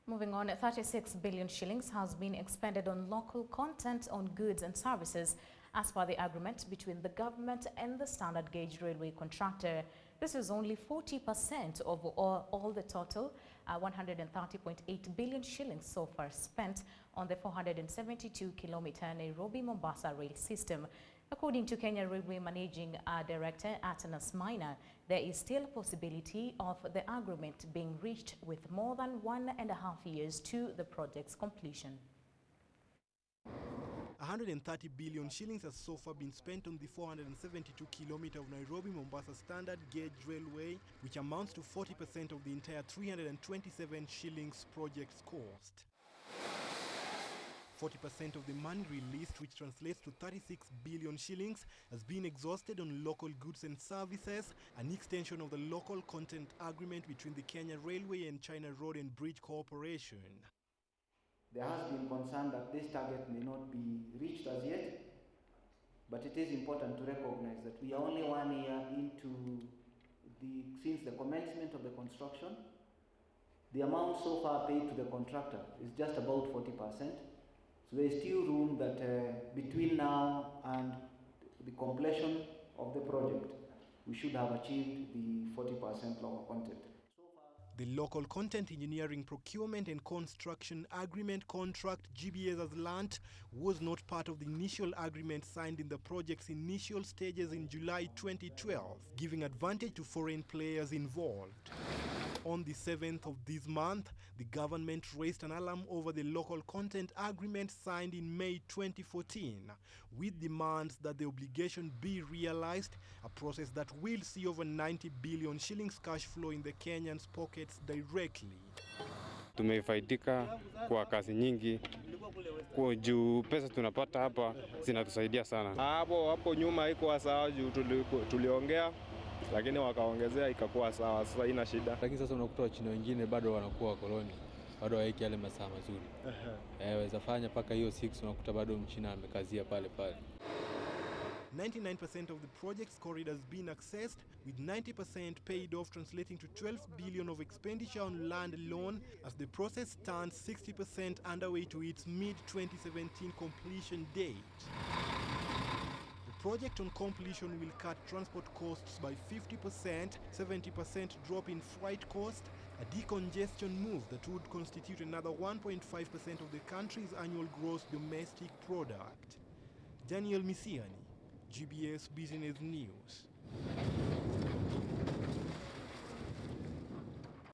Moving on, 36 billion shillings has been expended on local content on goods and services as per the agreement between the government and the standard gauge railway contractor. This is only 40% of all the total 130.8 billion shillings so far spent on the 472-kilometer Nairobi-Mombasa rail system. According to Kenya Railway Managing Director Atanas Maina, there is still a possibility of the agreement being reached with more than 1.5 years to the project's completion. 130 billion shillings has so far been spent on the 472-kilometer of Nairobi-Mombasa standard gauge railway, which amounts to 40% of the entire 327 shillings project's cost. 40% of the money released, which translates to 36 billion shillings, has been exhausted on local goods and services, an extension of the local content agreement between the Kenya Railway and China Road and Bridge Corporation. There has been concern that this target may not be reached as yet, but it is important to recognize that we are only 1 year since the commencement of the construction. The amount so far paid to the contractor is just about 40%. So there is still room that between now and the completion of the project, we should have achieved the 40% local content. The local content engineering procurement and construction agreement contract, GBS has learnt, was not part of the initial agreement signed in the project's initial stages in July 2012, giving advantage to foreign players involved. On the 7th of this month, the government raised an alarm over the local content agreement signed in May 2014, with demands that the obligation be realized, a process that will see over 90 billion shillings cash flow in the Kenyans' pockets directly. Tumefaidika kwa kazi nyingi, kwa juu pesa tunapata hapa zinatusaidia sana. Hapo nyuma haikuwa sawa juu tuliongea, lakini wakaongezea ikakuwa sawa, sasa haina shida. Lakini sasa unakuta Wachina wengine bado wanakuwa wakoloni, bado haiki yale masaa mazuri. Waweza fanya paka hiyo 6 unakuta bado Mchina amekazia pale pale. 99% of the project's corridor has been accessed, with 90% paid off, translating to 12 billion of expenditure on land alone, as the process stands 60% underway to its mid-2017 completion date. The project on completion will cut transport costs by 50%, 70% drop in freight cost, a decongestion move that would constitute another 1.5% of the country's annual gross domestic product. Daniel Misiani, GBS Business News.